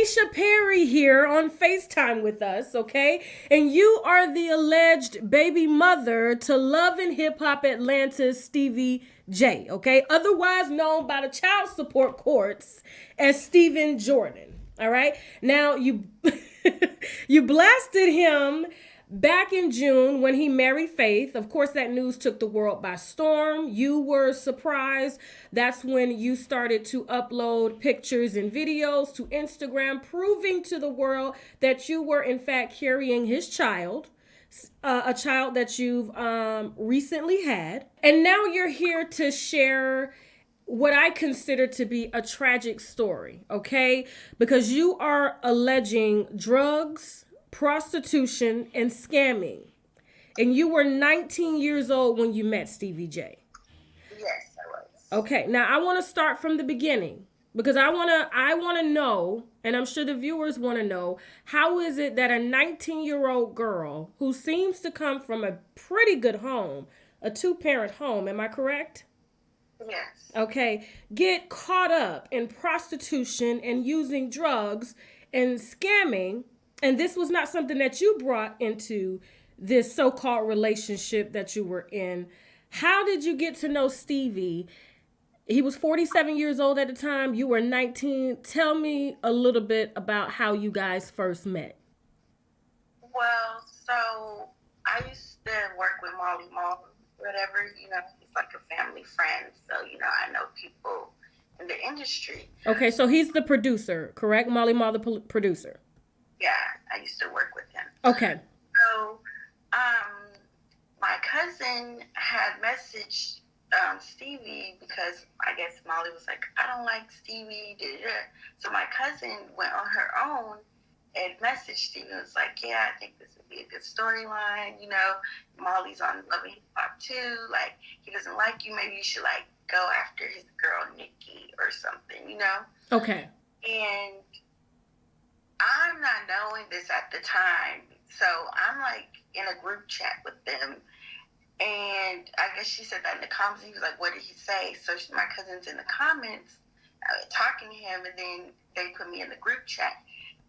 Misha Perry here on FaceTime with us, okay? And you are the alleged baby mother to Love and Hip Hop Atlanta's Stevie J, okay? Otherwise known by the child support courts as Stephen Jordan, all right? Now, you you blasted him back in June when he married Faith. Of course, that news took the world by storm. You were surprised. That's when you started to upload pictures and videos to Instagram, proving to the world that you were, in fact, carrying his child. A child that you've recently had. And now you're here to share what I consider to be a tragic story, okay? Because you are alleging drugs, prostitution, and scamming. And you were 19 years old when you met Stevie J. Yes, I was. Okay, now I want to start from the beginning because I want to know, and I'm sure the viewers want to know, how is it that a 19-year-old girl who seems to come from a pretty good home, a two-parent home, am I correct? Yes. Okay, get caught up in prostitution and using drugs and scamming. And this was not something that you brought into this so-called relationship that you were in. How did you get to know Stevie? He was 47 years old at the time. You were 19. Tell me a little bit about how you guys first met. Well, so I used to work with Molly Mall, whatever, he's like a family friend. So, I know people in the industry. Okay, so he's the producer, correct? Molly Mall, the producer. Yeah, I used to work with him. Okay. So, my cousin had messaged Stevie because I guess Molly was like, I don't like Stevie. So my cousin went on her own and messaged Stevie and was like, yeah, I think this would be a good storyline. Molly's on Love and Hip Hop too. Like, he doesn't like you. Maybe you should like go after his girl Nikki or something, Okay. And I'm not knowing this at the time. So I'm like in a group chat with them. And I guess she said that in the comments. He was like, what did he say? So my cousin's in the comments talking to him. And then they put me in the group chat.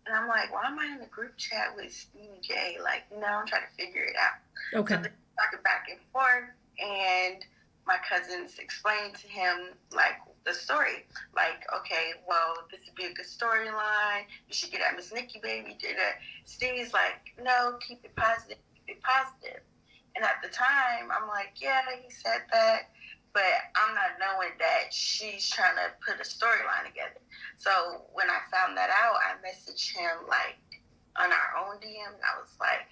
And I'm like, why am I in the group chat with Stevie J? Like, I'm trying to figure it out. Okay. So they're talking back and forth. And my cousins explained to him, like, the story. Like, okay, well, this would be a good storyline. You should get at Miss Nikki, baby. Stevie's like, no, keep it positive. Keep it positive. And at the time, I'm like, yeah, he said that. But I'm not knowing that she's trying to put a storyline together. So when I found that out, I messaged him, like, on our own DM. And I was like,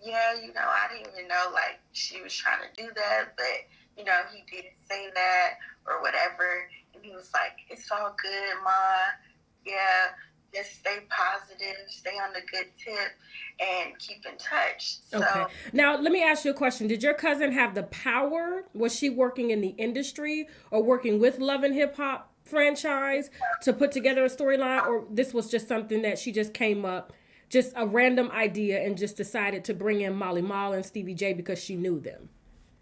yeah, I didn't even know, like, she was trying to do that. But, he did say that or whatever. And he was like, it's all good, Ma. Yeah, just stay positive, stay on the good tip, and keep in touch. So, okay. Now, let me ask you a question. Did your cousin have the power? Was she working in the industry or working with Love and Hip Hop franchise to put together a storyline? Or this was just something that she just came up, just a random idea and just decided to bring in Molly Mall and Stevie J because she knew them?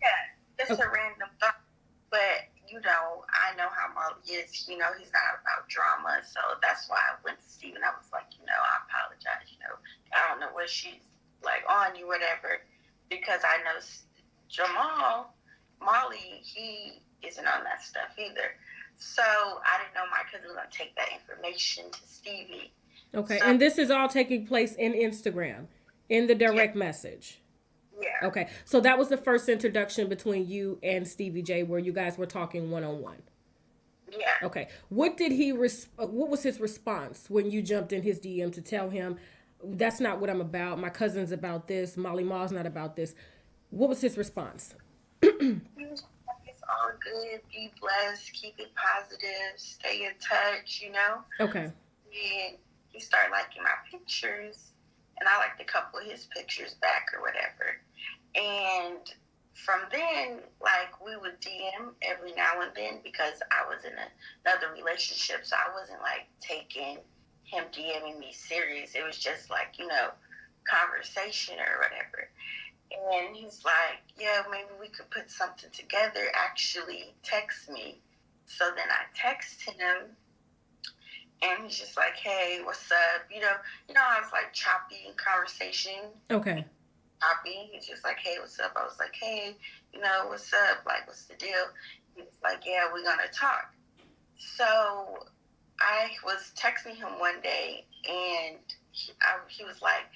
yeah, just a random thought. But, I know how Molly is. He's not about drama. So that's why I went to Steve and I was like, I apologize. I don't know what she's like on you, whatever. Because I know Jamal, Molly, he isn't on that stuff either. So I didn't know my cousin was going to take that information to Stevie. Okay. So, And this is all taking place in Instagram, in the direct message. yeah. Okay. So that was the first introduction between you and Stevie J where you guys were talking one-on-one. Yeah. Okay. What did what was his response when you jumped in his DM to tell him that's not what I'm about. My cousin's about this. Molly Mall's not about this. What was his response? He was like, it's all good. Be blessed. Keep it positive. Stay in touch. Okay. And he started liking my pictures. And I liked a couple of his pictures back or whatever. And from then, like, we would DM every now and then because I was in another relationship. So I wasn't, like, taking him DMing me serious. It was just, like, conversation or whatever. And he's like, yeah, maybe we could put something together. Actually, text me. So then I text him. And he's just like, hey, what's up? How it's like choppy in conversation. Okay. Choppy. He's just like, hey, what's up? I was like, hey, what's up? Like, what's the deal? He was like, yeah, we're going to talk. So I was texting him one day, and he was like,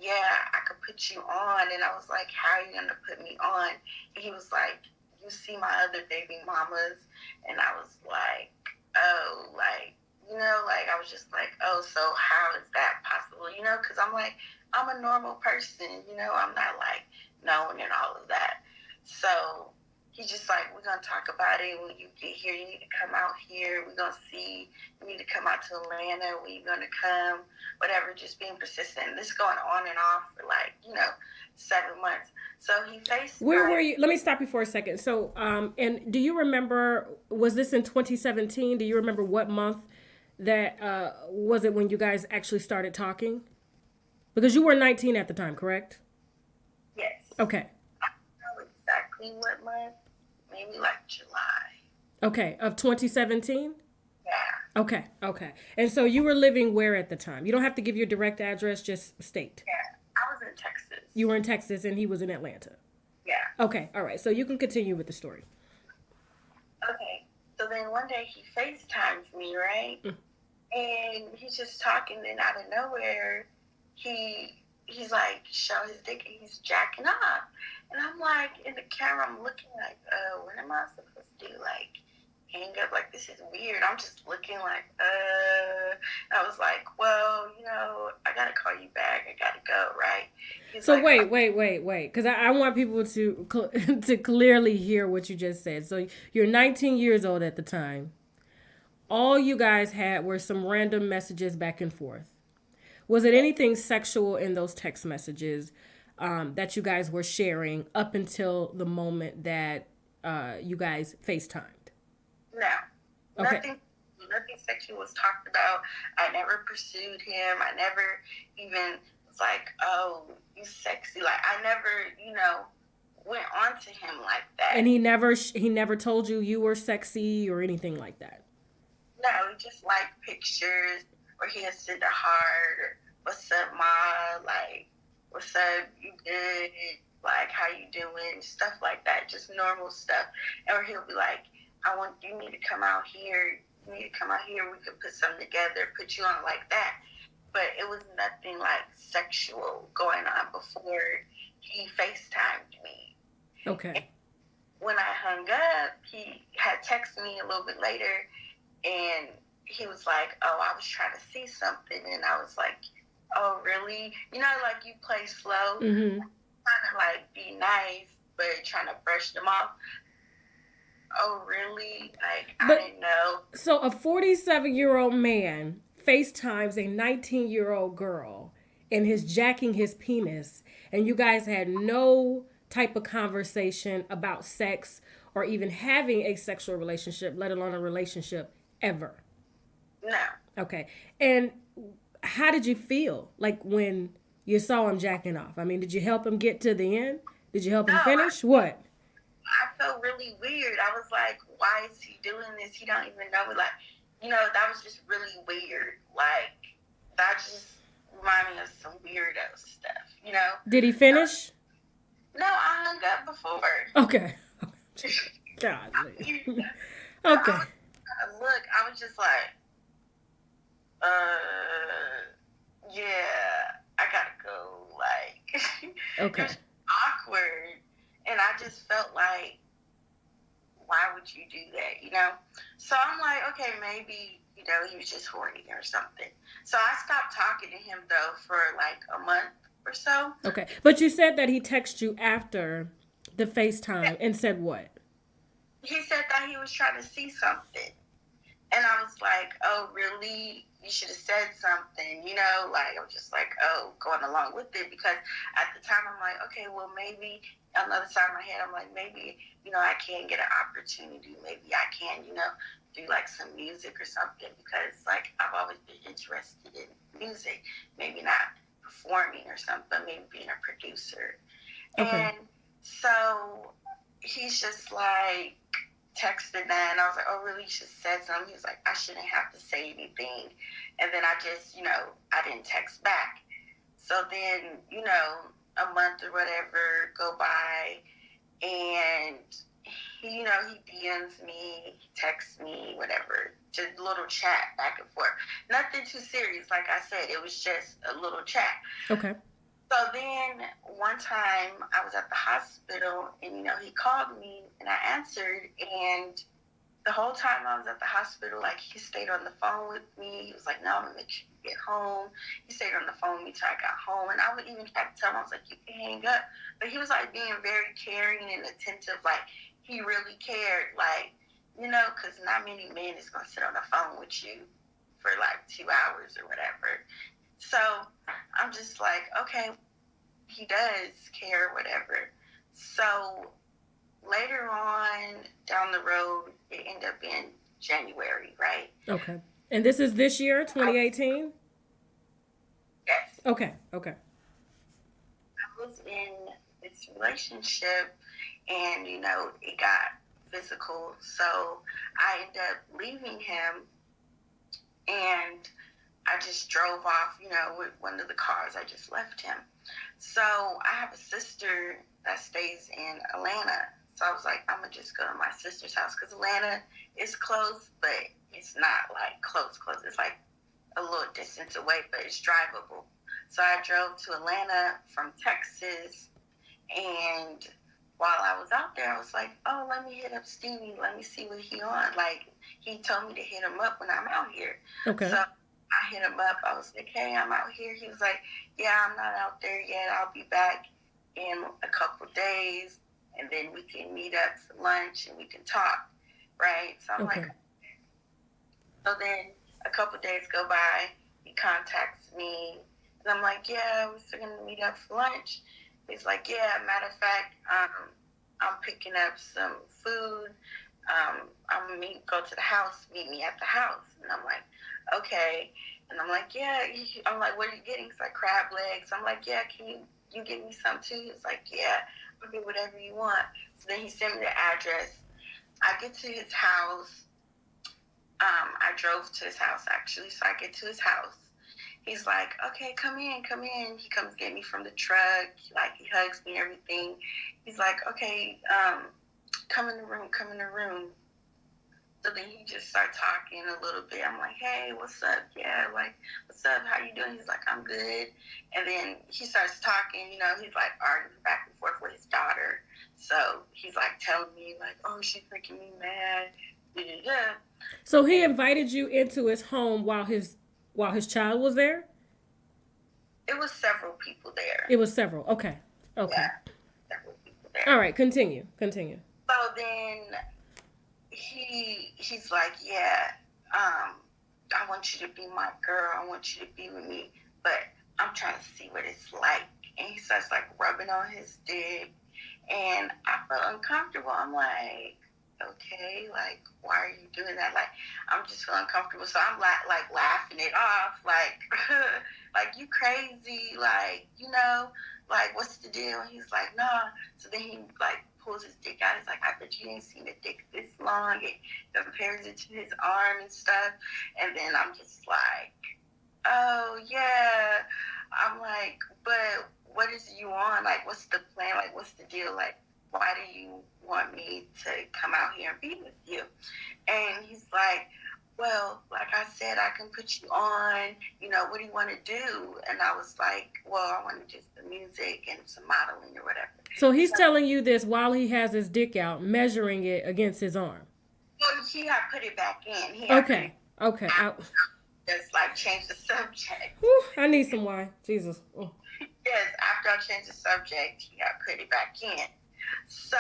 yeah, I could put you on. And I was like, how are you going to put me on? And he was like, you see my other baby mamas? And I was like, oh, like, I was just like, oh, so how is that possible? Because I'm like, I'm a normal person, I'm not like known and all of that. So he's just like, we're going to talk about it. When you get here, you need to come out here. We're going to see. You need to come out to Atlanta. When you're going to come, whatever, just being persistent. This is going on and off for 7 months. So he faced. Where were you? Let me stop you for a second. So, and do you remember, was this in 2017? Do you remember what month that was it when you guys actually started talking? Because you were 19 at the time, correct? Yes. Okay. I don't know exactly what month. Maybe July. Okay, of 2017? Yeah. Okay. And so you were living where at the time? You don't have to give your direct address, just state. Yeah. I was in Texas. You were in Texas and he was in Atlanta. Yeah. Okay, all right. So you can continue with the story. Okay. So then one day he FaceTimes me, right? And he's just talking, and out of nowhere, he's like, show his dick, and he's jacking off. And I'm like, in the camera, I'm looking like, what am I supposed to do? Like, hang up, like, this is weird. I'm just looking like, I was like, well, I gotta call you back. I gotta go, right? He's So like, wait, because I want people to clearly hear what you just said. So you're 19 years old at the time. All you guys had were some random messages back and forth. Was it anything sexual in those text messages that you guys were sharing up until the moment that you guys FaceTimed? No. Okay. Nothing sexual was talked about. I never pursued him. I never even was like, oh, you sexy. Like, I never, went on to him like that. And he never told you you were sexy or anything like that? No, he just liked pictures, or he'll send a heart, or what's up, ma? Like, what's up? You good? Like, how you doing? Stuff like that, just normal stuff. Or he'll be like, you need to come out here. You need to come out here. We could put something together, put you on like that. But it was nothing like sexual going on before he FaceTimed me. Okay. And when I hung up, he had texted me a little bit later, and he was like, oh, I was trying to see something. And I was like, oh, really? Like you play slow, Mm-hmm. trying to like be nice, but trying to brush them off. Oh, really? Like, I didn't know. So a 47-year-old man FaceTimes a 19-year-old girl and is jacking his penis, and you guys had no type of conversation about sex or even having a sexual relationship, let alone a relationship ever. No. Okay. And how did you feel like when you saw him jacking off? I mean, did you help him get to the end? Did you help him finish? What? I felt really weird. I was like, why is he doing this? He don't even know. Like, that was just really weird. Like, that just reminded me of some weirdo stuff, Did he finish? No, I hung up before. Okay. Godly. Okay. Look, I was just like, yeah, I gotta go. Like, okay. It was awkward. And I just felt like, why would you do that, So I'm like, okay, maybe, he was just horny or something. So I stopped talking to him, though, for like a month or so. Okay. But you said that he texted you after the FaceTime and said what? He said that he was trying to see something. And I was like, oh, really? You should have said something, Like, I was just like, oh, going along with it. Because at the time, I'm like, okay, well, maybe on the other side of my head, I'm like, maybe, I can get an opportunity. Maybe I can, do, like, some music or something. Because, like, I've always been interested in music. Maybe not performing or something, maybe being a producer. Okay. And so he's just like, texted that, and I was like, oh, really? You should have said something. He was like, I shouldn't have to say anything. And then I just, I didn't text back. So then, a month or whatever go by, and he DMs me, he texts me, whatever, just a little chat back and forth. Nothing too serious, like I said. It was just a little chat. Okay. So then one time I was at the hospital, and he called me, and I answered, and the whole time I was at the hospital, like, he stayed on the phone with me. He was like, no, I'm gonna make sure you get home. He stayed on the phone with me till I got home, and I would even try to tell him, I was like, you can hang up. But he was like being very caring and attentive, like he really cared, like, because not many men is gonna sit on the phone with you for like 2 hours or whatever. So I'm just like, okay, he does care, whatever. So later on down the road, it ended up being January, right? Okay. And this is this year, 2018? Yes. Okay. I was in this relationship, and, it got physical. So I ended up leaving him, and I just drove off, with one of the cars. I just left him. So I have a sister that stays in Atlanta. So I was like, I'm going to just go to my sister's house, because Atlanta is close, but it's not like close. It's like a little distance away, but it's drivable. So I drove to Atlanta from Texas, and while I was out there, I was like, oh, let me hit up Stevie. Let me see what he on. Like, he told me to hit him up when I'm out here. Okay. So I hit him up. I was like, hey, I'm out here. He was like, yeah, I'm not out there yet. I'll be back in a couple days, and then we can meet up for lunch and we can talk, right? So I'm like, so then a couple days go by. He contacts me, and I'm like, yeah, we're still going to meet up for lunch. He's like, yeah, matter of fact, I'm picking up some food. I'm going to go to the house, meet me at the house. And I'm like, okay. And I'm like, yeah. I'm like, what are you getting? It's like crab legs. I'm like, yeah, can you give me some too? He's like, yeah, I'll do whatever you want. So then he sent me the address. I get to his house. I drove to his house, actually. So I get to his house. He's like, okay, come in. He comes get me from the truck. Like, he hugs me and everything. He's like, okay, come in the room. So then he just started talking a little bit. I'm like, hey, what's up? Yeah, like, what's up? How you doing? He's like, I'm good. And then he starts talking, he's like arguing back and forth with his daughter. So he's like telling me, like, oh, she's making me mad. Da-da-da. So he invited you into his home while his child was there? It was several people there. It was several. Okay. Yeah, several people there. All right, continue. So then he's like, yeah, I want you to be my girl. I want you to be with me, but I'm trying to see what it's like. And he starts like rubbing on his dick, and I felt uncomfortable. I'm like, okay, like, why are you doing that? Like, I'm just feeling uncomfortable. So I'm like laughing it off, like, like, you crazy, like, like, what's the deal? And he's like, nah. So then he like pulls his dick out. He's like, I bet you ain't seen a dick this long. It compares it to his arm and stuff. And then I'm just like, oh yeah. I'm like, but what is you on? Like, what's the plan? Like, what's the deal? Like, why do you want me to come out here and be with you? And he's like, well, like I said, I can put you on, what do you want to do? And I was like, well, I want to do some music and some modeling or whatever. So he's telling you this while he has his dick out, measuring it against his arm. Well, he had put it back in. Okay. Just like change the subject. Whew, I need some wine. Jesus. Oh. Yes, after I changed the subject, he had put it back in. So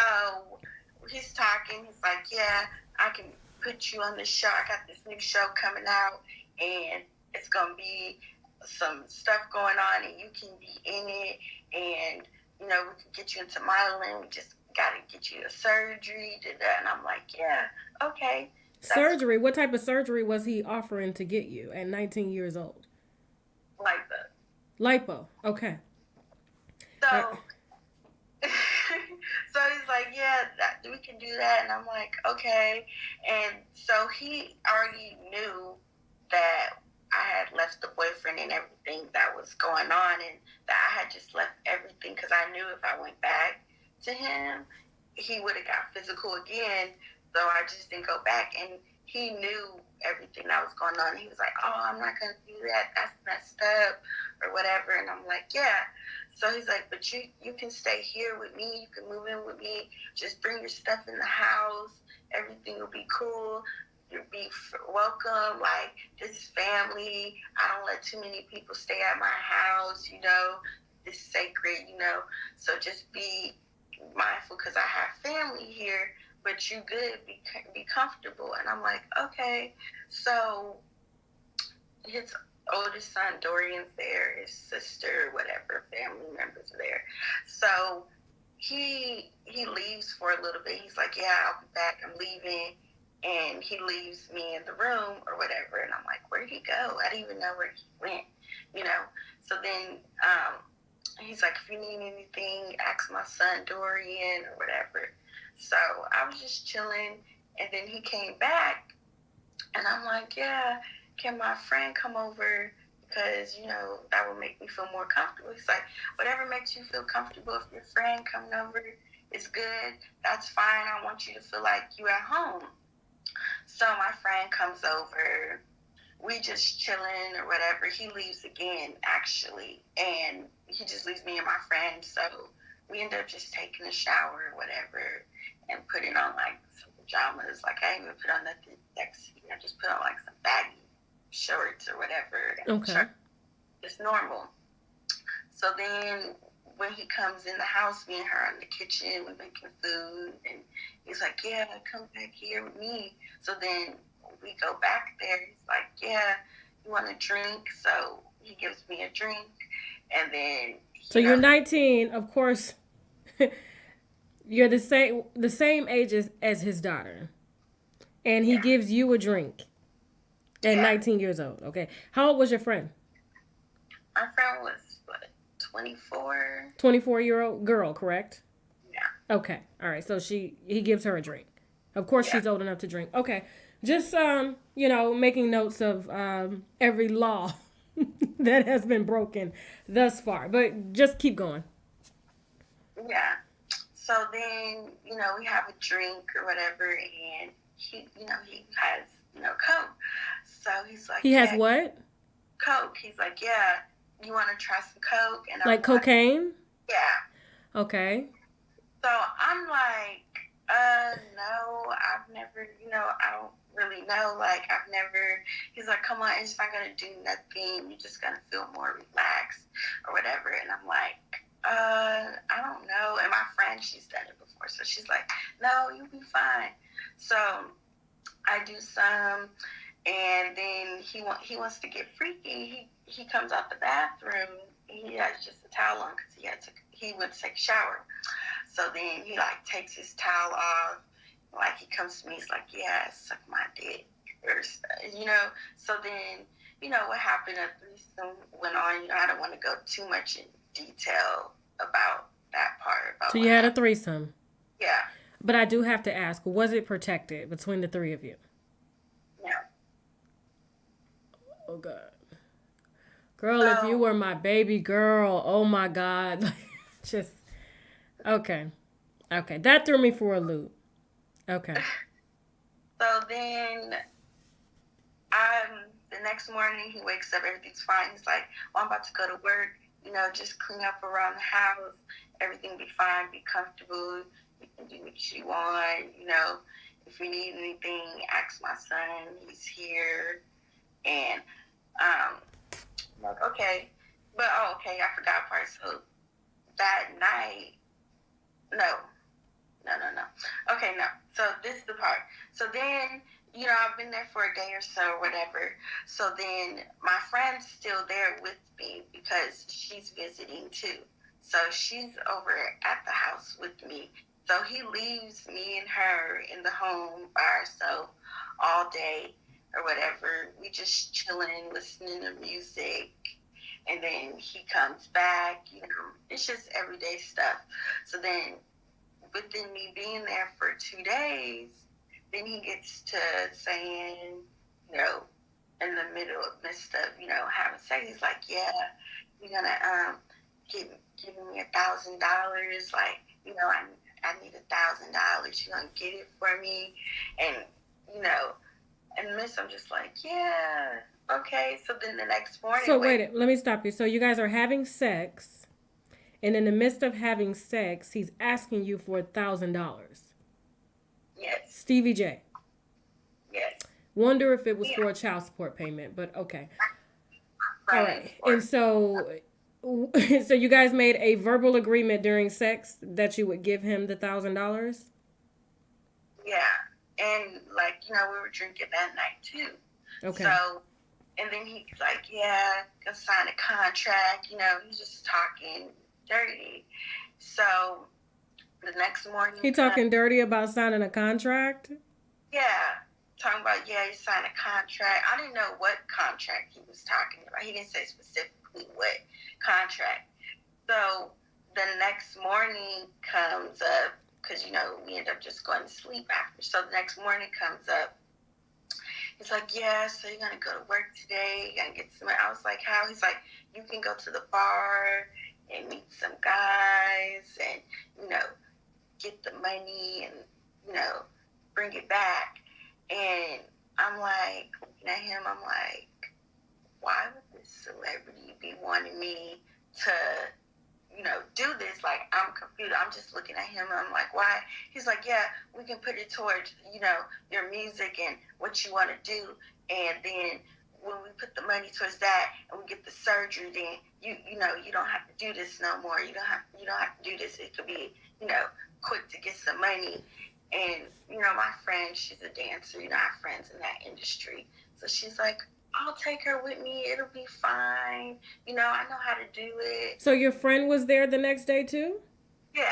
he's talking. He's like, yeah, I can put you on the show. I got this new show coming out, and it's going to be some stuff going on, and you can be in it, and, we can get you into modeling. We just got to get you a surgery, and I'm like, yeah, okay. Surgery? What type of surgery was he offering to get you at 19 years old? Lipo. Okay. So, so he's like, yeah, we can do that. And I'm like, okay. And so he already knew that I had left the boyfriend and everything that was going on, and that I had just left everything because I knew if I went back to him, he would have got physical again. So I just didn't go back, and he knew everything that was going on. He was like, "Oh, I'm not gonna do that. That's messed up, or whatever." And I'm like, "Yeah." So he's like, "But you can stay here with me. You can move in with me. Just bring your stuff in the house. Everything will be cool. You'll be welcome. Like, this is family. I don't let too many people stay at my house. It's sacred. So just be mindful because I have family here. But you good. Be comfortable." And I'm like, okay. So his oldest son Dorian's there, his sister, whatever, family members are there. So he leaves for a little bit. He's like, "Yeah, I'll be back. I'm leaving." And he leaves me in the room or whatever. And I'm like, "Where'd he go? I didn't even know where he went." So then he's like, "If you need anything, ask my son Dorian or whatever." So I was just chilling. And then he came back. And I'm like, "Yeah, can my friend come over? Because, that would make me feel more comfortable." He's like, "Whatever makes you feel comfortable. If your friend coming over is good, that's fine. I want you to feel like you at home." So my friend comes over. We just chilling or whatever. He leaves again, actually. And he just leaves me and my friend. So we end up just taking a shower or whatever and putting on, like, some pajamas. Like, I didn't even put on nothing sexy. I just put on, like, some baggy shorts or whatever. Okay. It's normal. So then when he comes in the house, me and her in the kitchen, we're making food. And he's like, "Yeah, come back here with me." So then we go back there. He's like, "Yeah, you want a drink?" So he gives me a drink. And then... So you're 19, of course. You're the same age as his daughter. And he gives you a drink at 19 years old. Okay. How old was your friend? My friend was, what, 24? 24-year-old girl, correct? Yeah. Okay. All right. So he gives her a drink. Of course, she's old enough to drink. Okay. Just, making notes of every law that has been broken thus far. But just keep going. Yeah. So then, we have a drink or whatever, and he has, Coke. So he's like, he has what? Coke. He's like, "Yeah, you want to try some Coke?" And I'm like cocaine? Yeah. Okay. So I'm like, no, I've never, I don't really know. Like, I've never... He's like, "Come on, it's not going to do nothing. You're just going to feel more relaxed or whatever." And I'm like, I don't know. And my friend, she's done it before. So she's like, "No, you'll be fine." So I do some, and then he wants to get freaky. He comes out the bathroom. He has just a towel on because he went to take a shower. So then he, like, takes his towel off. Like, he comes to me. He's like, "Yeah, suck my dick." So then, what happened, a threesome went on. I don't want to go too much in detail about that part. So you had a threesome? Yeah. But I do have to ask, was it protected between the three of you? No. Oh, God. Girl, if you were my baby girl, oh, my God. Just, okay. Okay, that threw me for a loop. Okay. So then, the next morning, he wakes up, everything's fine. He's like, "Well, I'm about to go to work. Just clean up around the house. Everything be fine, be comfortable. You can do what you want. If you need anything, ask my son. He's here." And I'm like, okay. But, okay, I forgot a part. So that night, no. Okay, no. So this is the part. So then, I've been there for a day or so or whatever. So then my friend's still there with me because she's visiting too. So she's over at the house with me. So he leaves me and her in the home by ourselves all day or whatever. We just chilling, listening to music. And then he comes back, it's just everyday stuff. So then within me being there for 2 days, then he gets to saying, you know, in the midst of, you know, having sex, he's like, yeah, you're gonna give me $1,000. Like, you know, I need $1,000. You're gonna get it for me, and you know, and Miss, I'm just like, yeah, okay. So then the next morning, So wait, let me stop you. So you guys are having sex, and in the midst of having sex, he's asking you for $1,000. yes, Stevie J. yes. Wonder if it was for a child support payment, but okay. Right. All right. And so so you guys made a verbal agreement during sex that you would give him the $1,000? Yeah. And like, you know, we were drinking that night too. Okay. So, and then he's like, yeah, gonna sign a contract, you know, he's just talking dirty. So the next morning, He talking dirty about signing a contract? yeah. Talking about, yeah, he signed a contract. I didn't know what contract he was talking about. He didn't say specifically what contract. So the next morning comes up, because, you know, we end up just going to sleep after. So the next morning comes up. He's like, yeah, so you're going to go to work today. You're going to get some. I was like, how? He's like, you can go to the bar and meet some guys and, you know, get the money and, you know, bring it back. And I'm like, looking at him, I'm like, why would this celebrity be wanting me to, you know, do this? Like, I'm confused. I'm just looking at him, and I'm like, why? He's like, yeah, we can put it towards, you know, your music and what you want to do. And then when we put the money towards that and we get the surgery, then you know, you don't have to do this no more. You don't have to do this. It could be, you know, quick to get some money. And, you know, my friend, she's a dancer. You know, I have friends in that industry. So she's like, I'll take her with me. It'll be fine. You know, I know how to do it. So your friend was there the next day too? Yeah.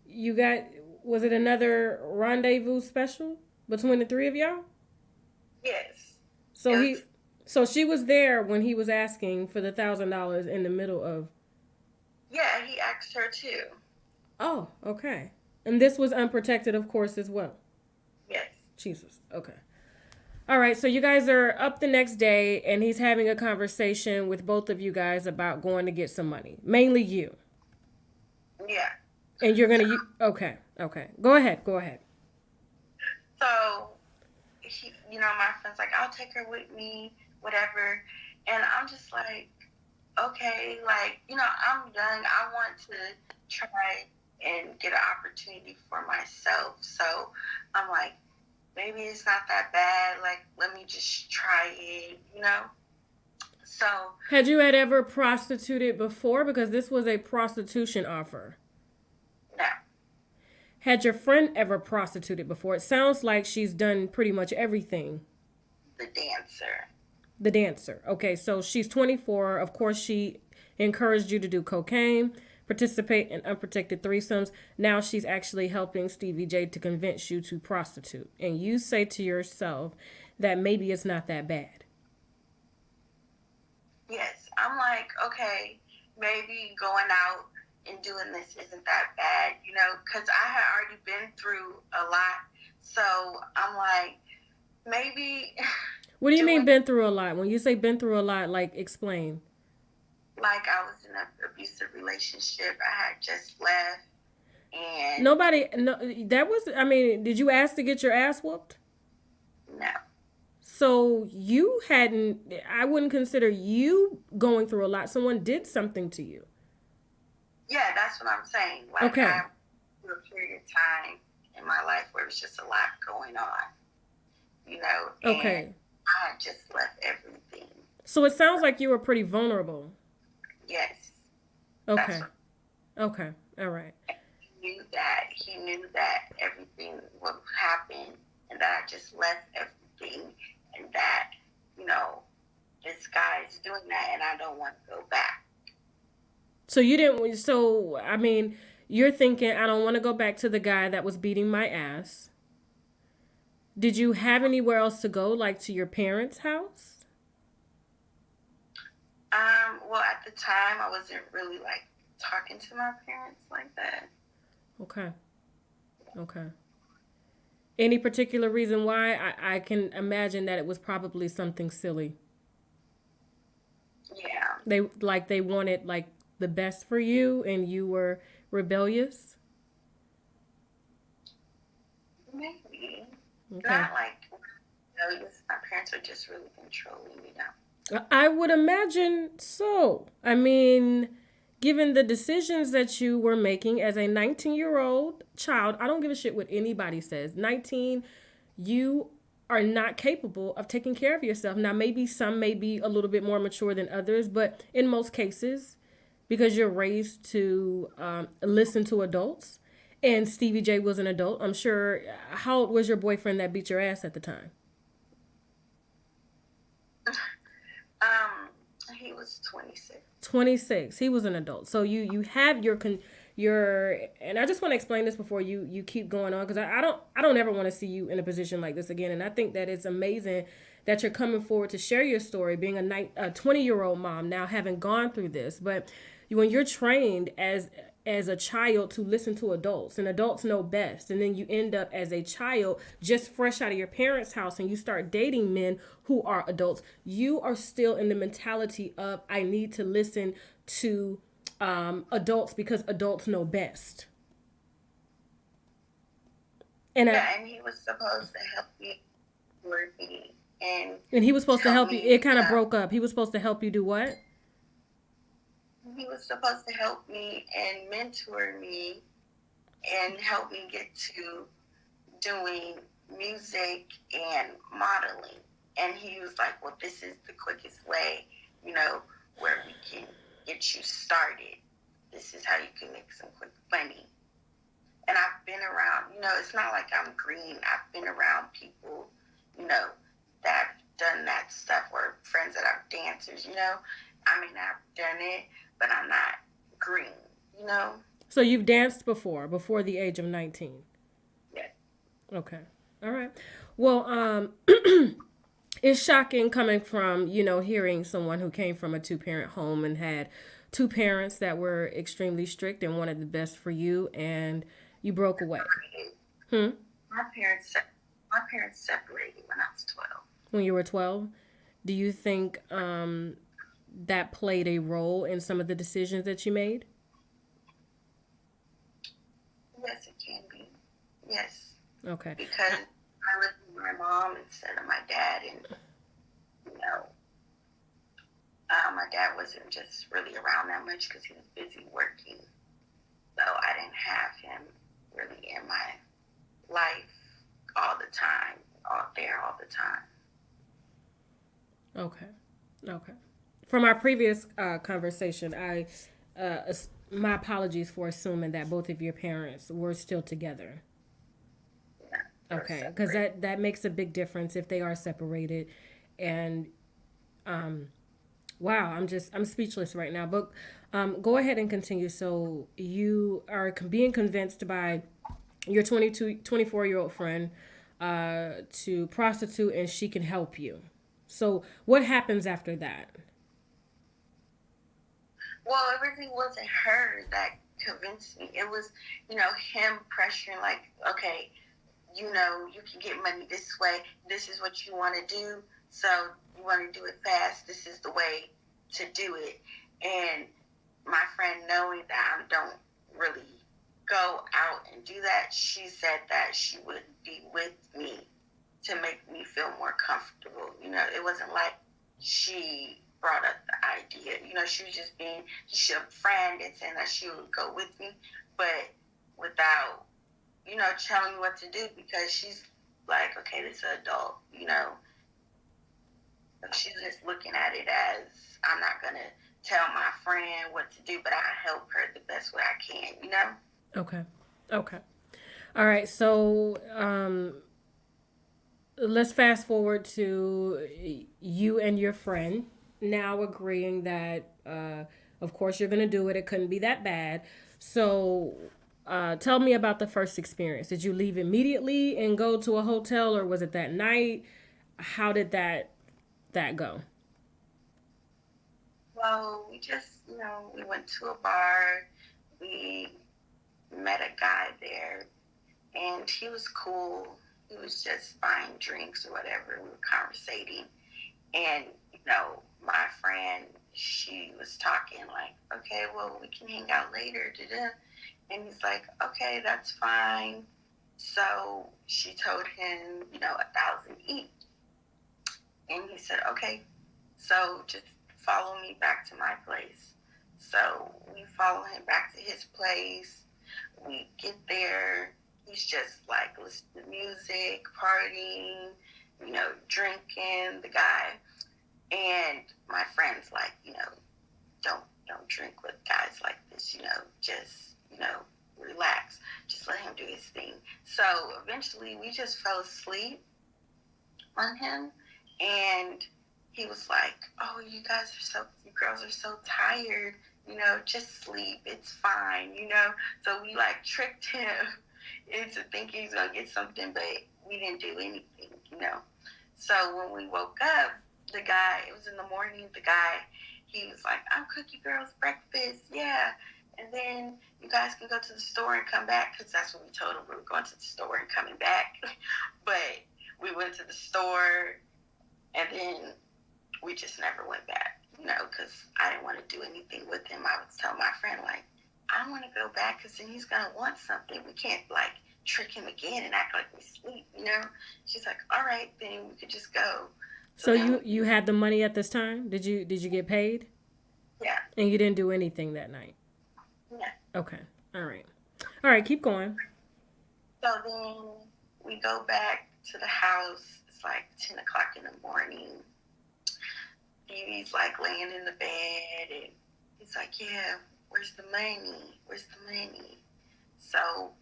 You got, was it another rendezvous special between the three of y'all? Yes. So she was there when he was asking for the $1,000 in the middle of. Yeah, he asked her too. Oh, okay. And this was unprotected, of course, as well. Yes. Jesus. Okay. All right. So you guys are up the next day, and he's having a conversation with both of you guys about going to get some money. Mainly you. Yeah. And you're gonna. Okay. Okay. Go ahead. So, he, you know, my friend's like, I'll take her with me, whatever. And I'm just like, okay, like, you know, I'm young. I want to try and get an opportunity for myself. So I'm like, maybe it's not that bad. Like, let me just try it, you know? So. Had you ever prostituted before? Because this was a prostitution offer. No. Had your friend ever prostituted before? It sounds like she's done pretty much everything. The dancer. Okay, so she's 24. Of course, she encouraged you to do cocaine, participate in unprotected threesomes. Now she's actually helping Stevie J to convince you to prostitute. And you say to yourself that maybe it's not that bad. Yes. I'm like, okay, maybe going out and doing this isn't that bad, you know, because I had already been through a lot. So I'm like, maybe. What do you mean been through a lot? When you say been through a lot, like, explain. Like, I was in an abusive relationship. I had just left. And did you ask to get your ass whooped? No. So I wouldn't consider you going through a lot. Someone did something to you. Yeah, that's what I'm saying. Like, okay. I through a period of time in my life where it was just a lot going on, you know. And okay. I had just left everything. So it sounds like you were pretty vulnerable. Yes. Okay. Okay. All right. He knew that everything would happen and that I just left everything and that, you know, this guy's doing that and I don't want to go back. You're thinking, I don't want to go back to the guy that was beating my ass. Did you have anywhere else to go, like to your parents' house? Well, at the time, I wasn't really, like, talking to my parents like that. Okay. Okay. Any particular reason why? I can imagine that it was probably something silly. Yeah, They wanted like the best for you and you were rebellious. maybe. Okay. Not like rebellious. My parents are just really controlling. I would imagine so. I mean, given the decisions that you were making as a 19-year-old child, I don't give a shit what anybody says. 19, you are not capable of taking care of yourself. Now, maybe some may be a little bit more mature than others, but in most cases, because you're raised to listen to adults, and Stevie J was an adult, I'm sure. How old was your boyfriend that beat your ass at the time? Um, he was 26. 26. He was an adult. So you have your and I just want to explain this before you keep going on because I don't ever want to see you in a position like this again. And I think that it's amazing that you're coming forward to share your story, being a 20-year-old mom now having gone through this. But when you're trained as a child to listen to adults and adults know best, and then you end up as a child just fresh out of your parents' house and you start dating men who are adults, you are still in the mentality of I need to listen to adults because adults know best. And I, Yeah, and he was supposed to help me with me and and he was supposed to help help you. me It kind of broke up. He was supposed to help you do what? he was supposed to help me and mentor me and help me get to doing music and modeling. And he was like, well, this is the quickest way, where we can get you started. This is how you can make some quick money. And I've been around, it's not like I'm green. I've been around people, that have done that stuff or friends that are dancers. I mean, I've done it, but I'm not green. So you've danced before the age of 19. Yeah. Okay. All right. Well, it's shocking coming from, hearing someone who came from a two-parent home and had two parents that were extremely strict and wanted the best for you and you broke away. Hmm? My parents, my parents separated when I was 12. When you were 12. Do you think that played a role in some of the decisions that you made? Yes, it can be. Yes, Okay. because I lived with my mom instead of my dad, and you know, my dad wasn't just really around that much because he was busy working. So I didn't have him really in my life all the time, all the time. Okay. Okay. From our previous conversation, my apologies for assuming that both of your parents were still together. Yeah, Okay, because that makes a big difference if they are separated, and wow, I'm speechless right now. But go ahead and continue. So you are being convinced by your 24-year-old friend to prostitute, and she can help you. So what happens after that? Well, it really wasn't her that convinced me. It was, him pressuring, like, okay, you can get money this way. This is what you want to do. So you want to do it fast. This is the way to do it. And my friend, knowing that I don't really go out and do that, she said that she would be with me to make me feel more comfortable. It wasn't like she brought up the idea. She was just being a friend and saying that she would go with me, but without, telling me what to do because she's like, okay, this is an adult. She's just looking at it as I'm not going to tell my friend what to do, but I help her the best way I can. Okay. Okay. All right. So let's fast forward to you and your friend now agreeing that, of course, you're going to do it. It couldn't be that bad. So tell me about the first experience. Did you leave immediately and go to a hotel, or was it that night? How did that go? Well, we just, we went to a bar. We met a guy there, and he was cool. He was just buying drinks or whatever. We were conversating, and my friend, she was talking like, okay, well, we can hang out later, and he's like, okay, that's fine. So she told him, 1,000 each, and he said, okay, so just follow me back to my place. So we follow him back to his place. We get there. He's just like listening to music, partying, drinking. The guy, and my friend's like, don't drink with guys like this. Just relax. Just let him do his thing. So eventually, we just fell asleep on him, and he was like, "Oh, you girls are so tired. Just sleep. It's fine. So we like tricked him into thinking he's gonna get something, but we didn't do anything. So when we woke up, the guy, it was in the morning. The guy, he was like, "I'm cooking girls breakfast. Yeah." And then you guys can go to the store and come back, because that's what we told him. We were going to the store and coming back. But we went to the store, and then we just never went back, because I didn't want to do anything with him. I would tell my friend, like, I don't want to go back, because then he's going to want something. We can't, like, trick him again and act like we sleep, She's like, all right, then we could just go. So you had the money at this time? Did you get paid? Yeah. And you didn't do anything that night? Yeah. Okay. All right, keep going. So then we go back to the house. It's like 10 o'clock in the morning. Stevie's like laying in the bed, and he's like, yeah, where's the money? So,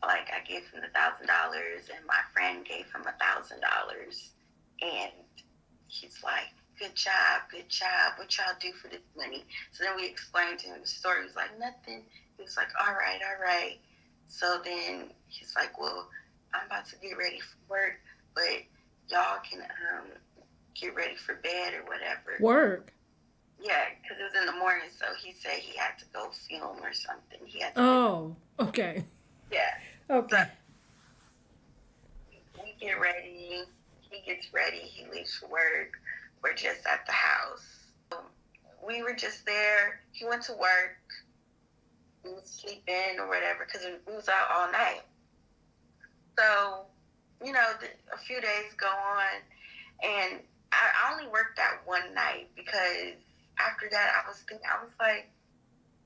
like, I gave him $1,000, and my friend gave him $1,000, and he's like, good job, what y'all do for this money? So then we explained to him the story. He was like, nothing. He was like, all right. So then he's like, well, I'm about to get ready for work, but y'all can get ready for bed or whatever. Work? Yeah, because it was in the morning, so he said he had to go film or something. Okay. Yeah. Okay. So we get ready. He gets ready. He leaves for work. We're just at the house. We were just there. He went to work. We was sleeping or whatever, because we was out all night. So, a few days go on, and I only worked that one night, because after that I was like,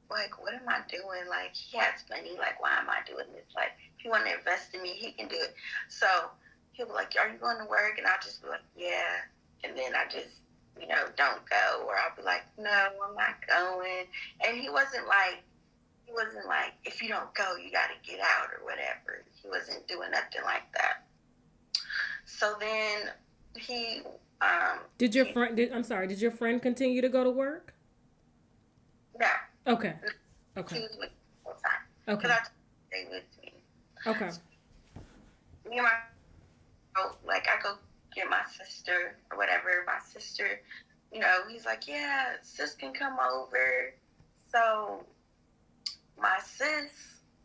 what am I doing? Like, he has money. Like, why am I doing this? Like, if he want to invest in me, he can do it. So he'll be like, are you going to work? And I'll just be like, yeah. And then I just, don't go. Or I'll be like, no, I'm not going. And he wasn't like, if you don't go, you got to get out or whatever. He wasn't doing nothing like that. So then he... Did your friend continue to go to work? No. Okay. He was with me all the time. Okay. Because I told him to stay with me. Okay. Me and I go get my sister or whatever. My sister, he's like, yeah, sis can come over. So my sis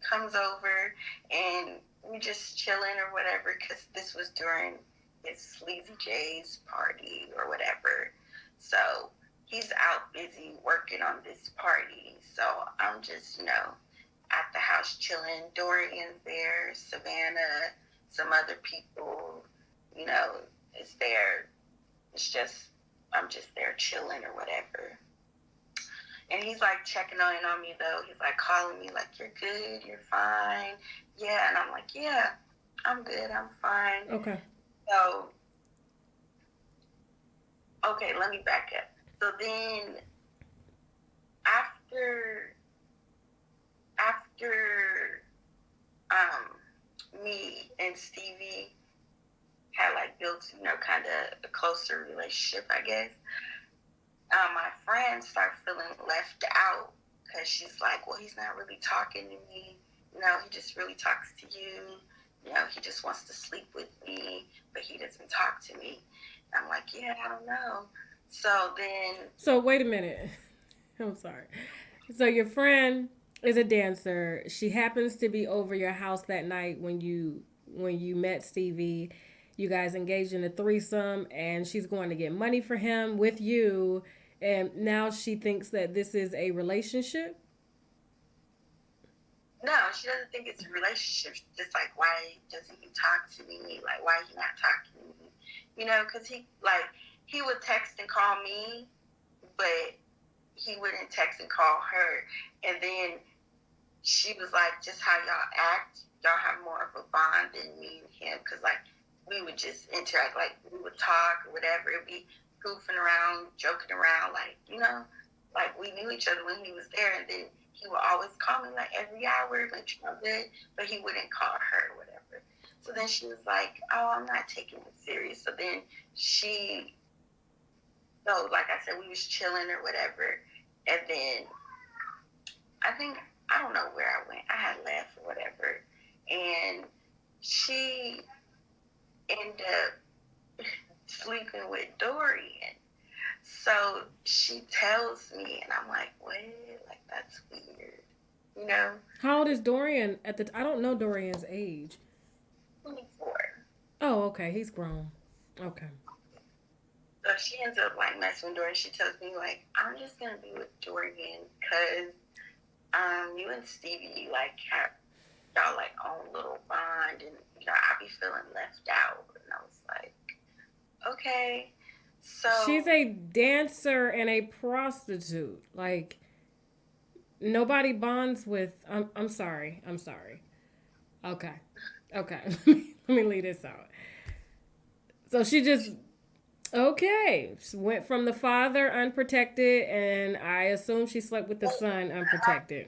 comes over, and we just chilling or whatever, because this was during his Stevie J's party or whatever. So he's out busy working on this party. So I'm just, at the house chilling. Dorian's there, Savannah, some other people, is there. It's just, I'm just there chilling or whatever. And he's like checking on me though. He's like calling me like, you're good, you're fine. Yeah, and I'm like, yeah, I'm good, I'm fine. Okay. So, okay, let me back up. So then, after me and Stevie had like built, kind of a closer relationship, I guess, my friend started feeling left out, because she's like, well, he's not really talking to me. He just really talks to you. He just wants to sleep with me, but he doesn't talk to me. And I'm like, yeah, I don't know. So then... So wait a minute. I'm sorry. So your friend is a dancer. She happens to be over your house that night when you met Stevie. You guys engaged in a threesome, and she's going to get money for him with you. And now she thinks that this is a relationship. No, she doesn't think it's a relationship. She's just like, why doesn't he talk to me? Like, why he not talking to me? You know, because he would text and call me, but he wouldn't text and call her. And then she was like, just how y'all act, y'all have more of a bond than me and him. Because, like, we would just interact, like, we would talk or whatever. It'd be goofing around, joking around, like, you know, like we knew each other when he was there. And then he would always call me, like, every hour, like, you know, good, but he wouldn't call her or whatever. So then she was like, oh, I'm not taking it serious. So then so like I said, we was chilling or whatever. And then I don't know where I went. I had left or whatever. And she ended up sleeping with Dorian. So she tells me, and I'm like, what? Like, that's weird. You know? How old is Dorian at the? I don't know Dorian's age. 24. Oh, okay, he's grown. Okay. So she ends up, like, messing with Dorian. She tells me, like, I'm just going to be with Dorian because you and Stevie, like, have y'all, like, own little bond. And, you know, I be feeling left out. And I was like, okay. So She's a dancer and a prostitute. Like, nobody bonds with. I'm sorry. I'm sorry. Okay. Okay. Let me leave this out. So she just okay. She went from the father unprotected, and I assume she slept with the son unprotected.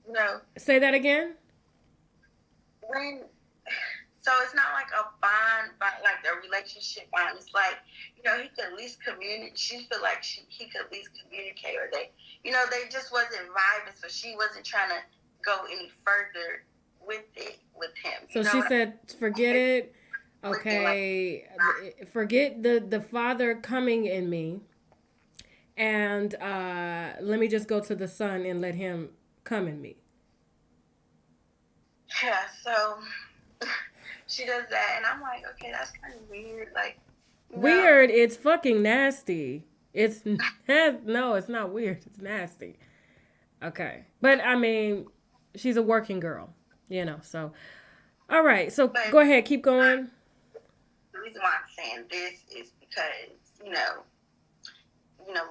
no, Say that again. when so it's not like a bond, but like a relationship bond. It's like, you know, he could at least communicate. She feel like he could at least communicate, or they just wasn't vibing, so she wasn't trying to go any further with him. So You know she what said, "Forget it. I'm saying? Like, Okay, forget the father coming in me, and let me just go to the son and let him come in me." yeah. So she does that, and I'm like, okay, that's kind of weird. Like, no. Weird. It's fucking nasty. It's no, it's not weird. It's nasty. Okay, but I mean, she's a working girl, you know. So, all right. So But go ahead, keep going. the reason why I'm saying this is because,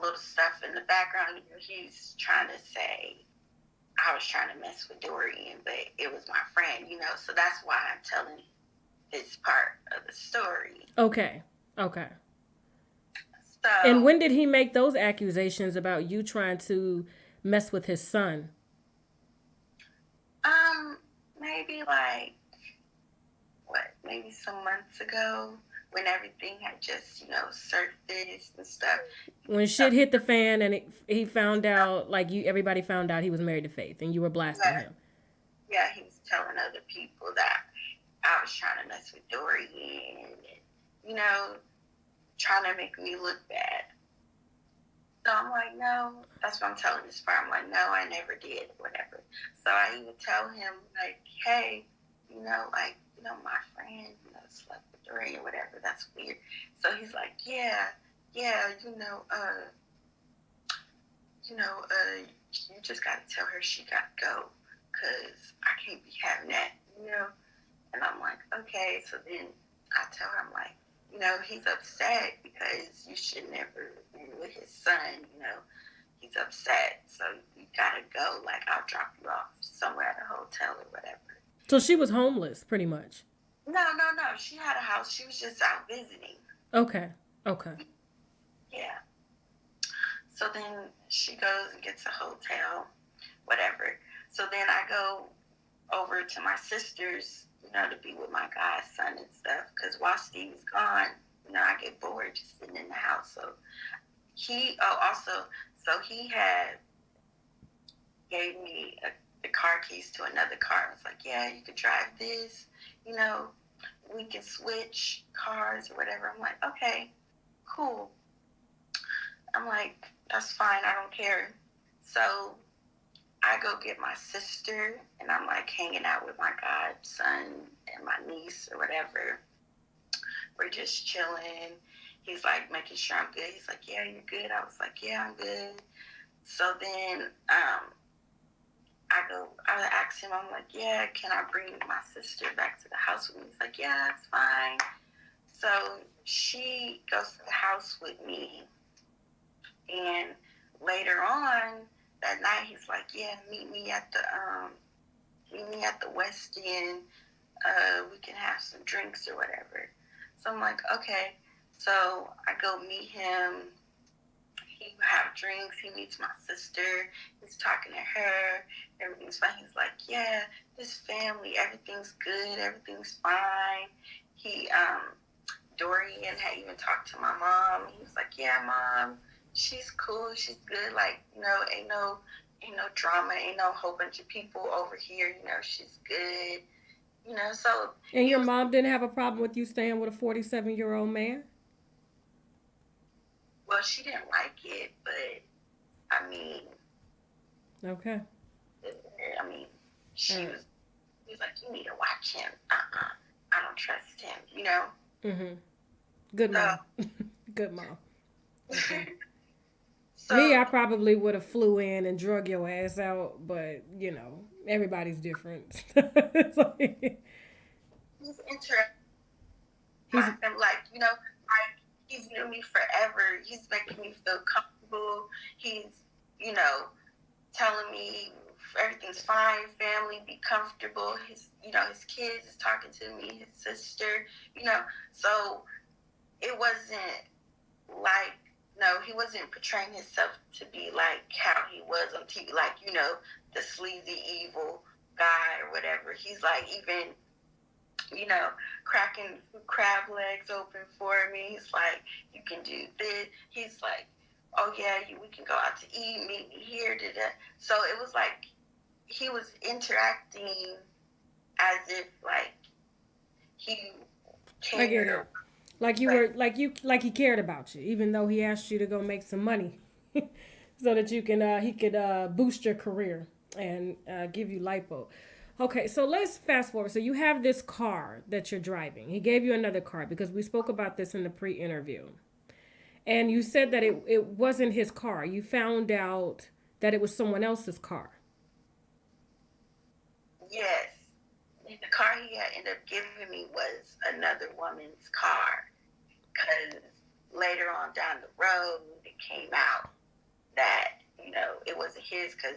little stuff in the background. He's trying to say I was trying to mess with Dorian, but it was my friend, So that's why I'm telling this part of the story. Okay. Okay. And So, when did he make those accusations about you trying to mess with his son? maybe like maybe some months ago when everything had just, surfaced and stuff. When shit hit the fan and he found out, like everybody found out he was married to Faith, and you were blasting him. Yeah, he was telling other people that I was trying to mess with Dorian and, trying to make me look bad. So I'm like, no, that's what I'm telling this part. I'm like, no, I never did, whatever. So I even tell him, like, hey, my friend, slept with Dorian or whatever. That's weird. So he's like, yeah, you just got to tell her she got to go because I can't be having that. And I'm like, okay. So then I tell her, I'm like, he's upset because you should never be with his son, He's upset. So you got to go. Like, I'll drop you off somewhere at a hotel or whatever. So she was homeless, pretty much. No. She had a house. She was just out visiting. Okay. Yeah. So then she goes and gets a hotel, whatever. So then I go over to my sister's, to be with my godson and stuff. Because while Steve's gone, I get bored just sitting in the house. So he had gave me the car keys to another car. I was like, yeah, you could drive this, we can switch cars or whatever. I'm like, okay, cool. I'm like, that's fine. I don't care. So I go get my sister, and I'm like hanging out with my godson and my niece or whatever. We're just chilling. He's like making sure I'm good. He's like, "Yeah, you're good." I was like, "Yeah, I'm good." So then I asked him, I'm like, "Yeah, can I bring my sister back to the house with me?" He's like, "Yeah, that's fine." So she goes to the house with me, and later on that night, he's like, "Yeah, meet me at the West End. We can have some drinks or whatever." So I'm like, "Okay." So I go meet him. He have drinks. He meets my sister. He's talking to her. Everything's fine. He's like, "Yeah, this family, everything's good. Everything's fine." He Dorian had even talked to my mom. He was like, "Yeah, mom, she's cool. She's good. Like, ain't no drama. Ain't no whole bunch of people over here. She's good." So And he your was, mom didn't have a problem with you staying with a 47-year-old man? well, she didn't like it, but I mean, Okay. I mean, All she right. was, he was like, "You need to watch him. I don't trust him, Mm-hmm. Good So, mom. Good mom. Okay. Me, so I probably would have flew in and drug your ass out, but everybody's different. It's like- he's interesting. he's Like he's known me forever. He's making me feel comfortable. He's, you know, telling me everything's fine, family, be comfortable. His kids is talking to me, his sister, you know. So it wasn't like, no, he wasn't portraying himself to be like how he was on TV, like, the sleazy, evil guy or whatever. He's like, even, cracking crab legs open for me. He's like, "You can do this." He's like, "Oh yeah, we can go out to eat, meet me here, did that." So it was like he was interacting as if like he I get cared. it. Like you Like, were like he cared about you, even though he asked you to go make some money, so that you can he could boost your career and give you lipo. Okay, so let's fast forward. So you have this car that you're driving. He gave you another car because we spoke about this in the pre-interview, and you said that it wasn't his car. You found out that it was someone else's car. yes, the car he had ended up giving me was another woman's car. Because later on down the road, it came out that, it wasn't his, because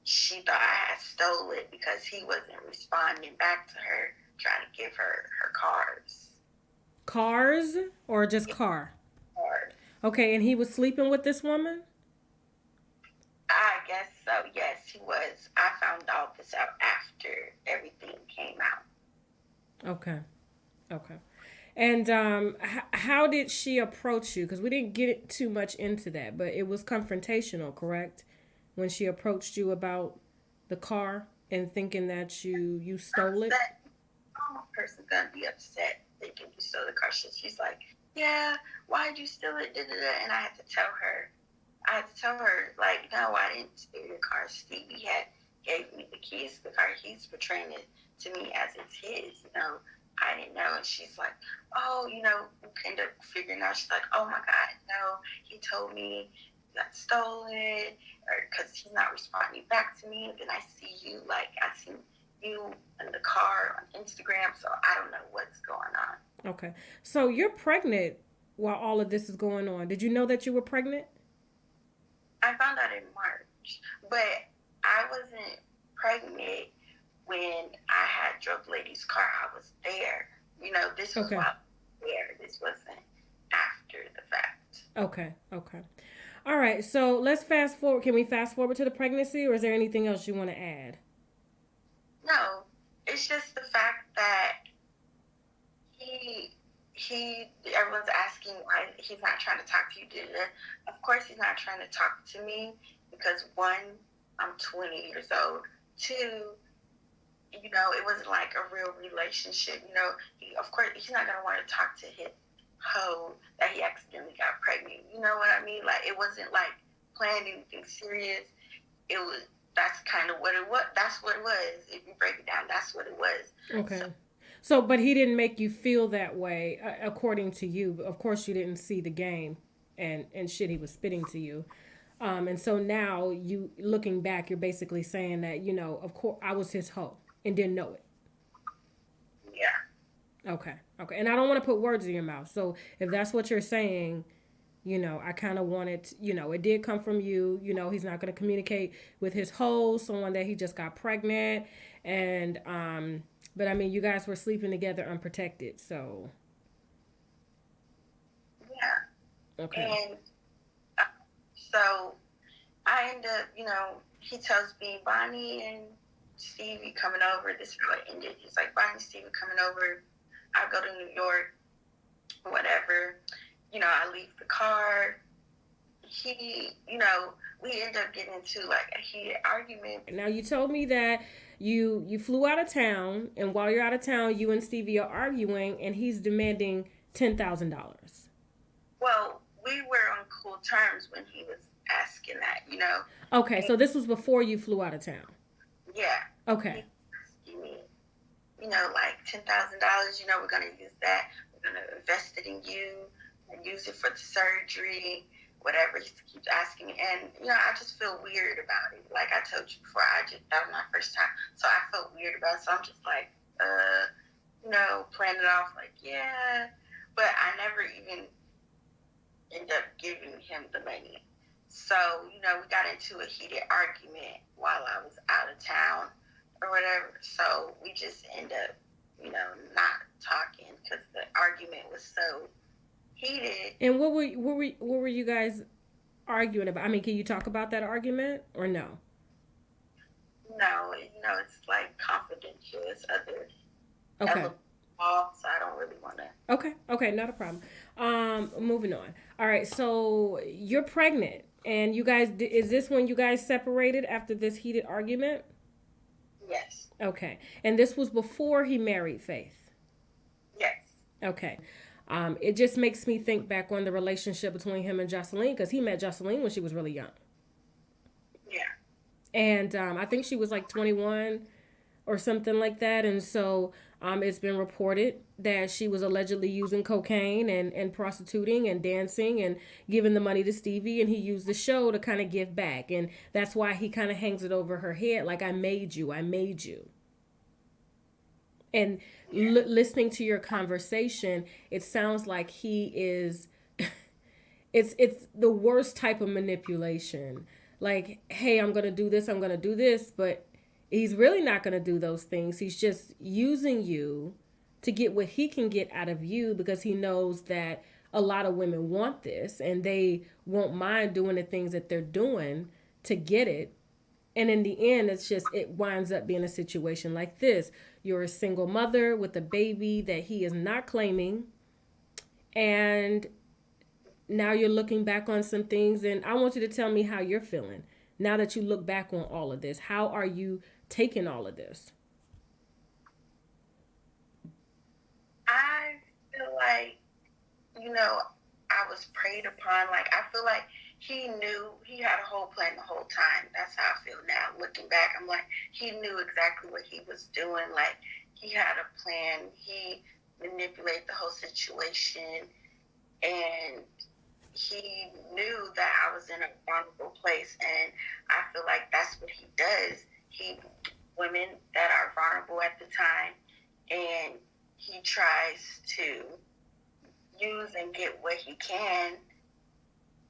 she thought I had stole it because he wasn't responding back to her, trying to give her cars. Cars or just car? Cars. Okay, and he was sleeping with this woman? I guess so. Yes, he was. I found all this out after everything came out. Okay. Okay. And how did she approach you? Because we didn't get too much into that, but it was confrontational, correct? When she approached you about the car and thinking that you stole it. Upset. Normal person gonna be upset thinking you stole the car. She's like, "Yeah, why'd you steal it?" Da, da, da. And I had to tell her, like, "No, I didn't steal your car. Stevie had gave me the keys to the car. He's portraying it to me as it's his. I didn't know." And she's like, "Oh, we end up figuring out." She's like, "Oh my God, no, he told me that stolen, or because he's not responding back to me. And then I see you, like, I see you in the car on Instagram, so I don't know what's going on." Okay. So you're pregnant while all of this is going on. Did you know that you were pregnant? I found out in March, but I wasn't pregnant when I had drug lady's car. I was there. This was Okay. while I was there. This wasn't after the fact. Okay. Okay. All right. So let's fast forward. Can we fast forward to the pregnancy, or is there anything else you want to add? No, it's just the fact that he everyone's asking why he's not trying to talk to you. Of course he's not trying to talk to me because, one, I'm 20 years old. Two, it wasn't like a real relationship. Of course he's not gonna want to talk to his hoe that he accidentally got pregnant. You know what I mean? Like, it wasn't like planned anything serious. It was that's kind of what it was. That's what it was. If you break it down, that's what it was. Okay. So, but he didn't make you feel that way, according to you. Of course, you didn't see the game and shit he was spitting to you. And so now you looking back, you're basically saying that, you know, of course I was his hoe and didn't know it. Yeah. Okay. Okay. And I don't want to put words in your mouth. So if that's what you're saying, you know, I kind of wanted, you know, it did come from you. You know, he's not going to communicate with his hoe, someone that he just got pregnant. And, but I mean, you guys were sleeping together unprotected. So, Yeah. okay. And so I end up, he tells me, Bonnie and Stevie coming over. This is what ended. He's like, Bonnie and Stevie coming over. I go to New York, whatever. I leave the car. He, we end up getting into like a heated argument. Now you told me that you flew out of town, and while you're out of town, you and Stevie are arguing, and he's demanding $10,000. Well, we were on cool terms when he was asking that. Okay, so this was before you flew out of town. Yeah. Okay. He asking me, like $10,000. We're gonna use that. We're gonna invest it in you and use it for the surgery. Whatever. He keeps asking me, and I just feel weird about it. Like I told you before, that was my first time, so I felt weird about it. So I'm just like, playing it off like, yeah, but I never even end up giving him the money. So we got into a heated argument while I was out of town or whatever. So we just end up, not talking because the argument was so heated. And what were you guys arguing about? I mean, can you talk about that argument or no? No, it's like confidential. It's other Okay. so I don't really want to. Okay, not a problem. Moving on. All right, so you're pregnant, and you guys, is this when you guys separated after this heated argument? Yes. Okay, and this was before he married Faith? Yes. Okay. It just makes me think back on the relationship between him and Jocelyn, because he met Jocelyn when she was really young. Yeah. And I think she was like 21 or something like that. And so it's been reported that she was allegedly using cocaine and prostituting and dancing and giving the money to Stevie. And he used the show to kind of give back. And that's why he kind of hangs it over her head like, I made you. And listening to your conversation, it sounds like he is, it's the worst type of manipulation. Like, hey, I'm going to do this, but he's really not going to do those things. He's just using you to get what he can get out of you because he knows that a lot of women want this and they won't mind doing the things that they're doing to get it. And in the end, it winds up being a situation like this. You're a single mother with a baby that he is not claiming. And now you're looking back on some things. And I want you to tell me how you're feeling. Now that you look back on all of this, how are you taking all of this? I feel like, I was preyed upon. Like, I feel like he knew, he had a whole plan the whole time. That's how I feel now. Looking back, I'm like, he knew exactly what he was doing. Like, he had a plan. He manipulated the whole situation. And he knew that I was in a vulnerable place. And I feel like that's what he does. Women that are vulnerable at the time, and he tries to use and get what he can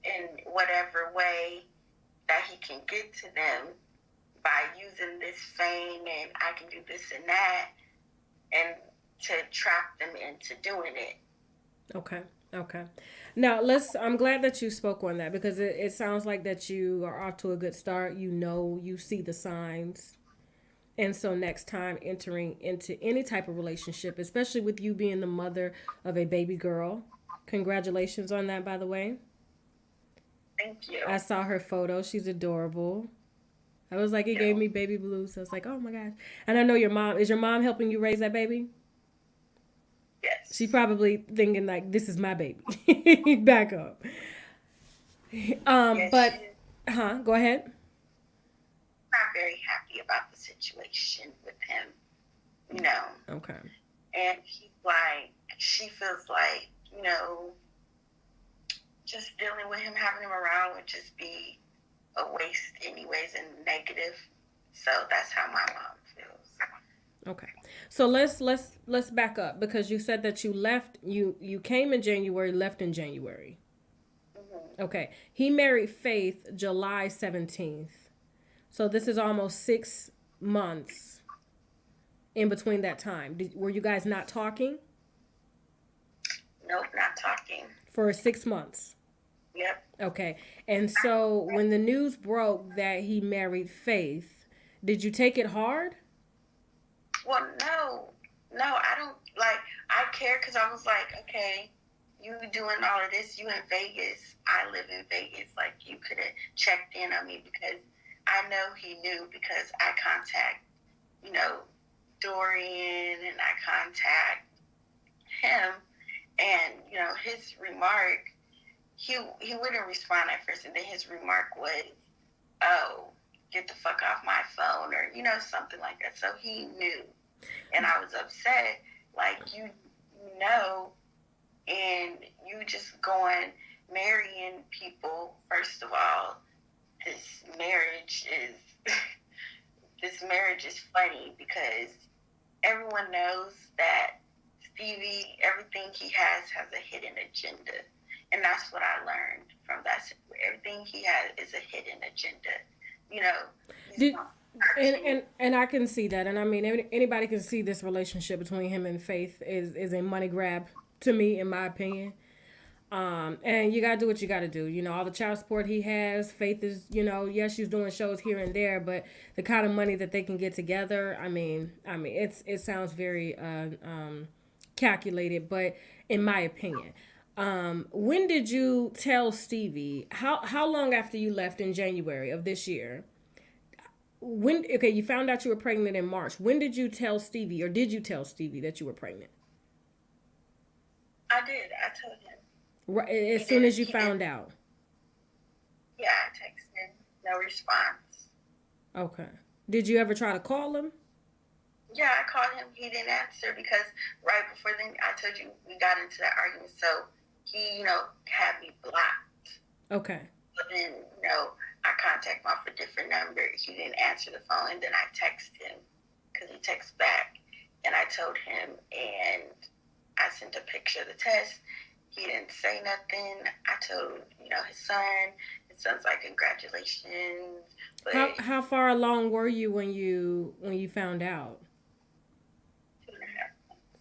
in whatever way that he can get to them by using this fame and I can do this and that, and to trap them into doing it. Okay. Now I'm glad that you spoke on that because it sounds like that you are off to a good start. You see the signs. And so next time entering into any type of relationship, especially with you being the mother of a baby girl, congratulations on that, by the way. Thank you. I saw her photo. She's adorable. I was like, it gave me baby blues. So I was like, oh my gosh. And I know is your mom helping you raise that baby? Yes. She probably thinking like, this is my baby. Back up. Yes, but, go ahead. very happy about the situation with him, you know. Okay. And she feels like, just dealing with him, having him around would just be a waste anyways and negative. So that's how my mom feels. Okay. So let's back up, because you said that you came in January, left in January. Mm-hmm. Okay. He married Faith July 17th. So this is almost 6 months in between that time. Were you guys not talking? Nope, not talking. For 6 months. Yep. Okay. And so when the news broke that he married Faith, did you take it hard? Well, no, I don't, I care because I was like, okay, you doing all of this, you in Vegas, I live in Vegas, like, you could have checked in on me, because I know he knew, because I contact, Dorian, and I contact him, and, his remark, he wouldn't respond at first, and then his remark was, oh, get the fuck off my phone, or, something like that. So he knew. And I was upset, like, and you just going, marrying people. First of all, this marriage is funny, because everyone knows that Stevie, everything he has a hidden agenda. And that's what I learned from that. Everything he has is a hidden agenda. And I can see that, and I mean, anybody can see this relationship between him and Faith is a money grab, to me, in my opinion. And you gotta do what you gotta do. All the child support he has, Faith is, yes, she's doing shows here and there, but the kind of money that they can get together, I mean, it sounds very calculated, but in my opinion. When did you tell Stevie? How long after you left in January of this year? You found out you were pregnant in March. When did you tell Stevie, or did you tell Stevie that you were pregnant? I did. I told him. Right, as soon as you found out. Yeah, I texted him. No response. Okay. Did you ever try to call him? Yeah, I called him. He didn't answer, because right before then, I told you we got into that argument. So he, had me blocked. Okay. But then, I contacted him off a different number. He didn't answer the phone, and then I texted him, because he texts back. And I told him, and I sent a picture of the test. He didn't say nothing. I told, his son's like, congratulations. But how far along were you when you found out?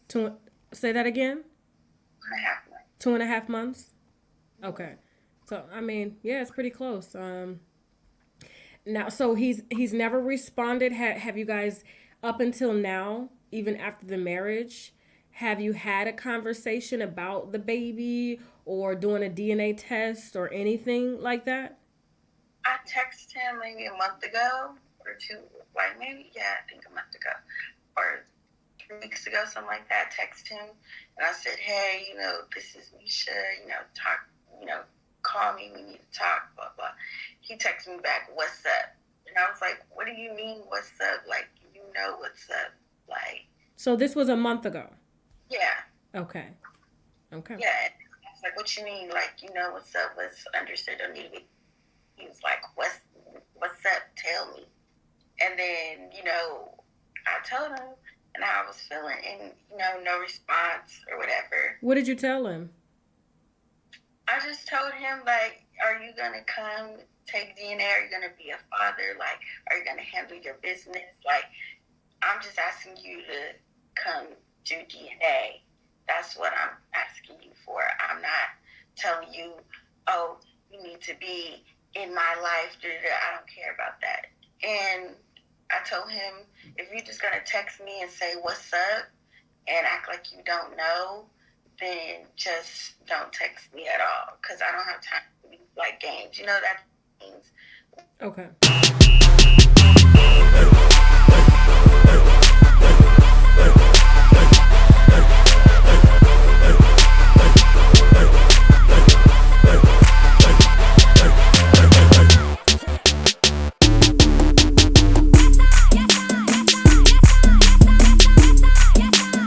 2.5 months. Say that again? 2.5 months. 2.5 months? Okay. So, I mean, yeah, it's pretty close. Now, so he's never responded. Have you guys, up until now, even after the marriage, have you had a conversation about the baby or doing a DNA test or anything like that? I texted him maybe a month ago or two, I think a month ago or 3 weeks ago, something like that. I texted him, and I said, hey, this is Misha, talk, call me, we need to talk, blah, blah. He texted me back, what's up? And I was like, what do you mean, what's up? Like, what's up? Like. So this was a month ago? Yeah. Okay. Yeah. I was like, what you mean? Like, what's up? What's understood or needed? He was like, what's up? Tell me. And then, I told him, and how I was feeling, and, no response or whatever. What did you tell him? I just told him, like, are you going to come take DNA? Are you going to be a father? Like, are you going to handle your business? Like, I'm just asking you to come do DNA. That's what I'm asking you for. I'm not telling you, oh, you need to be in my life. I don't care about that. And I told him, if you're just going to text me and say, what's up, and act like you don't know, then just don't text me at all, because I don't have time to be like games. That means. Okay.